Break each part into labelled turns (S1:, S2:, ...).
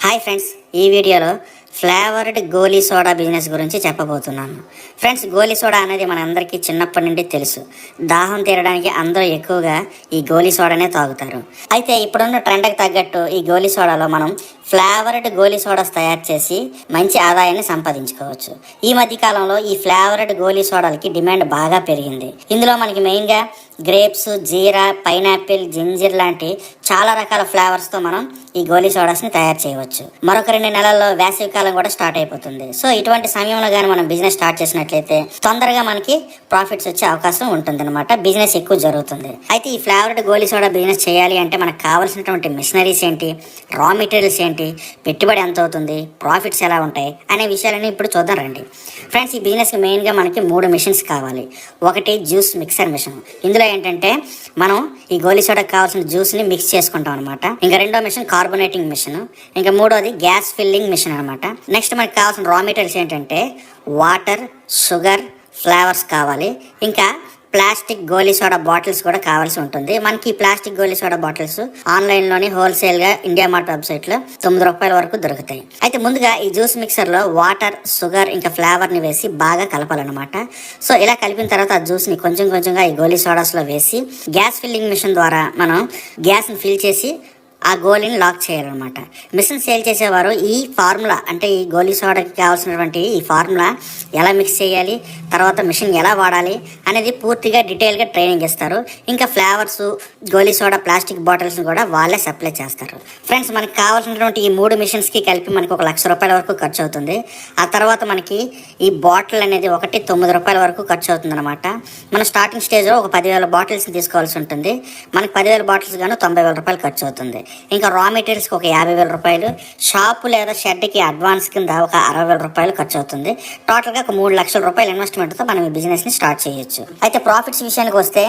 S1: Hi friends, ఈ వీడియోలో flavoured గోలీ soda business గురించి చెప్పబోతున్నాను. ఫ్రెండ్స్, గోలీ సోడా అనేది మనందరికీ చిన్నప్పటి నుండి తెలుసు. దాహం తీరడానికి అందరూ ఎక్కువగా ఈ గోలీ సోడానే తాగుతారు. అయితే ఇప్పుడున్న ట్రెండ్కి తగ్గట్టు ఈ గోలీ సోడాలో మనం ఫ్లేవర్డ్ గోలీ సోడాస్ తయారు చేసి మంచి ఆదాయాన్ని సంపాదించుకోవచ్చు. ఈ మధ్య కాలంలో ఈ ఫ్లేవర్డ్ గోలీ సోడాలకి డిమాండ్ బాగా పెరిగింది. ఇందులో మనకి మెయిన్గా గ్రేప్స్, జీరా, పైనాపిల్, జింజర్ లాంటి చాలా రకాల ఫ్లేవర్స్తో మనం ఈ గోలీ సోడాస్ని తయారు చేయవచ్చు. మరొక 2 నెలల్లో వేసవి కాలం కూడా స్టార్ట్ అయిపోతుంది. సో ఇటువంటి సమయంలో కానీ మనం బిజినెస్ స్టార్ట్ చేసినట్లయితే తొందరగా మనకి ప్రాఫిట్స్ వచ్చే అవకాశం ఉంటుంది అనమాట. బిజినెస్ ఎక్కువ జరుగుతుంది. అయితే ఈ ఫ్లేవర్డ్ గోలీ సోడా బిజినెస్ చేయాలి అంటే మనకు కావాల్సినటువంటి మిషనరీస్ ఏంటి, రా మెటీరియల్స్ ఏంటి, పెట్టుబడి ఎంత అవుతుంది, ప్రాఫిట్స్ ఎలా ఉంటాయి అనే విషయాలన్నీ ఇప్పుడు చూద్దాం రండి. ఫ్రెండ్స్, ఈ బిజినెస్కి మెయిన్గా మనకి 3 మిషన్స్ కావాలి. ఒకటి జ్యూస్ మిక్సర్ మిషన్. ఇందులో ఏంటంటే మనం ఈ గోలీ సోడాకి కావాల్సిన జ్యూస్ని మిక్స్ చేసుకుంటాం అనమాట. ఇంకా రెండో మిషన్ కార్బోనేటింగ్ మిషన్. ఇంకా మూడోది గ్యాస్ ఫిల్లింగ్ మిషన్ అనమాట. నెక్స్ట్ మనకి కావాల్సిన రా మెటీరియల్స్ ఏంటంటే వాటర్, షుగర్, ఫ్లేవర్స్ కావాలి. ఇంకా ప్లాస్టిక్ గోలీ సోడా బాటిల్స్ కూడా కావాల్సి ఉంటుంది. మనకి ప్లాస్టిక్ గోలీ సోడా బాటిల్స్ ఆన్లైన్లోని హోల్సేల్గా ఇండియా మార్ట్ వెబ్సైట్లో ₹9 వరకు దొరుకుతాయి. అయితే ముందుగా ఈ జ్యూస్ మిక్సర్లో వాటర్, షుగర్ ఇంకా ఫ్లేవర్ని వేసి బాగా కలపాలన్నమాట. సో ఇలా కలిపిన తర్వాత ఆ జ్యూస్ని కొంచెం కొంచెంగా ఈ గోలీ సోడాస్లో వేసి గ్యాస్ ఫిల్లింగ్ మిషన్ ద్వారా మనం గ్యాస్ని ఫిల్ చేసి ఆ గోలీని లాక్ చేయాలన్నమాట. మిషన్ సేల్ చేసేవారు ఈ ఫార్ములా, అంటే ఈ గోలీ సోడాకి కావాల్సినటువంటి ఈ ఫార్ములా ఎలా మిక్స్ చేయాలి, తర్వాత మిషన్ ఎలా వాడాలి అనేది పూర్తిగా డీటెయిల్గా ట్రైనింగ్ ఇస్తారు. ఇంకా ఫ్లేవర్స్, గోలీ సోడా ప్లాస్టిక్ బాటిల్స్ని కూడా వాళ్ళే సప్లై చేస్తారు. ఫ్రెండ్స్, మనకి కావాల్సినటువంటి ఈ 3 మిషన్స్కి కలిపి మనకి ₹1,00,000 వరకు ఖర్చు అవుతుంది. ఆ తర్వాత మనకి ఈ బాటిల్ అనేది ఒకటి ₹9 వరకు ఖర్చు అవుతుంది అనమాట. మన స్టార్టింగ్ స్టేజ్లో ఒక 10,000 బాటిల్స్ని తీసుకోవాల్సి ఉంటుంది. మనకి 10,000 బాటిల్స్ గాను ₹90,000 ఖర్చు అవుతుంది. ఇంకా రా మెటీరియల్స్కి ఒక ₹50,000, షాపు లేదా షెడ్కి అడ్వాన్స్ కింద ఒక ₹60,000 ఖర్చు అవుతుంది. టోటల్గా ఒక ₹3,00,000 ఇన్వెస్ట్మెంట్తో మనం ఈ బిజినెస్ని స్టార్ట్ చేయొచ్చు. అయితే ప్రాఫిట్స్ విషయానికి వస్తే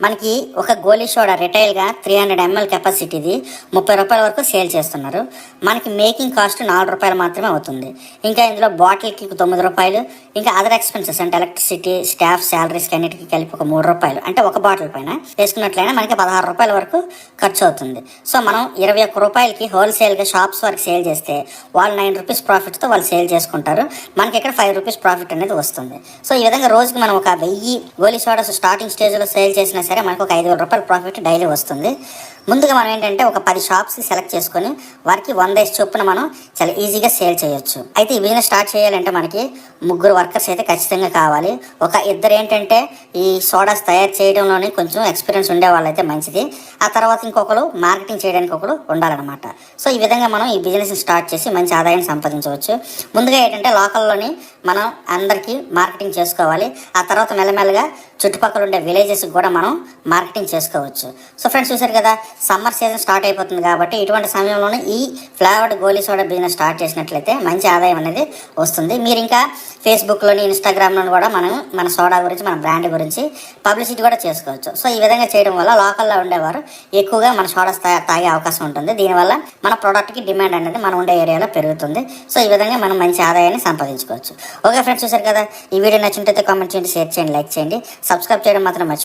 S1: మనకి ఒక గోలీ సోడా రిటైల్గా 300 ml కెపాసిటీది ₹30 వరకు సేల్ చేస్తున్నారు. మనకి మేకింగ్ కాస్ట్ ₹4 మాత్రమే అవుతుంది. ఇంకా ఇందులో బాటిల్కి ₹9, ఇంకా అదర్ ఎక్స్పెన్సెస్ అంటే ఎలక్ట్రిసిటీ, స్టాఫ్ శాలరీస్కి అన్నిటికీ కలిపి ఒక ₹3, అంటే ఒక బాటిల్ పైన వేసుకున్నట్లయినా మనకి ₹16 వరకు ఖర్చు అవుతుంది. సో మనం ₹21కి హోల్సేల్గా షాప్స్ వరకు సేల్ చేస్తే వాళ్ళు ₹9 ప్రాఫిట్తో వాళ్ళు సేల్ చేసుకుంటారు. మనకి ఇక్కడ ₹5 ప్రాఫిట్ అనేది వస్తుంది. సో ఈ విధంగా రోజుకి మనం ఒక 1000 గోలీ సోడాస్ స్టార్టింగ్ స్టేజ్లో సేల్ చేసినా సరే మనకు ఒక ₹5,000 ప్రాఫిట్ డైలీ వస్తుంది. ముందుగా మనం ఏంటంటే ఒక 10 షాప్స్కి సెలెక్ట్ చేసుకొని వారికి 100 చొప్పున మనం చాలా ఈజీగా సేల్ చేయొచ్చు. అయితే ఈ బిజినెస్ స్టార్ట్ చేయాలంటే మనకి 3 వర్కర్స్ అయితే ఖచ్చితంగా కావాలి. ఒక 2 ఏంటంటే ఈ సోడాస్ తయారు చేయడంలోనే కొంచెం ఎక్స్పీరియన్స్ ఉండే వాళ్ళైతే మంచిది. ఆ తర్వాత ఇంకొకరు మార్కెటింగ్ చేయడానికి ఒకరు ఉండాలన్నమాట. సో ఈ విధంగా మనం ఈ బిజినెస్ స్టార్ట్ చేసి మంచి ఆదాయాన్ని సంపాదించవచ్చు. ముందుగా ఏంటంటే లోకల్లోని మనం అందరికీ మార్కెటింగ్ చేసుకోవాలి. ఆ తర్వాత మెల్లమెల్లగా చుట్టుపక్కల ఉండే విలేజెస్కి కూడా మనం మార్కెటింగ్ చేసుకోవచ్చు. సో ఫ్రెండ్స్, చూసారు కదా, సమ్మర్ సీజన్ స్టార్ట్ అయిపోతుంది కాబట్టి ఇటువంటి సమయంలోనే ఈ ఫ్లేవర్డ్ గోలీ సోడా బిజినెస్ స్టార్ట్ చేసినట్లయితే మంచి ఆదాయం అనేది వస్తుంది. మీరు ఇంకా ఫేస్బుక్లోని, ఇన్స్టాగ్రామ్లోని కూడా మనం మన సోడా గురించి, మన బ్రాండ్ గురించి పబ్లిసిటీ కూడా చేసుకోవచ్చు. సో ఈ విధంగా చేయడం వల్ల లోకల్లో ఉండేవారు ఎక్కువగా మన సోడాస్ తాగే అవకాశం ఉంటుంది. దీనివల్ల మన ప్రోడక్ట్కి డిమాండ్ అనేది మనం ఉండే ఏరియాలో పెరుగుతుంది. సో ఈ విధంగా మనం మంచి ఆదాయాన్ని సంపాదించుకోవచ్చు. ఓకే ఫ్రెండ్స్, చూసారు కదా, ఈ వీడియో నచ్చినట్లయితే కామెంట్ చేయండి, షేర్ చేయండి, లైక్ చేయండి, సబ్స్క్రైబ్ చేయడం మాత్రం మర్చిపోండి.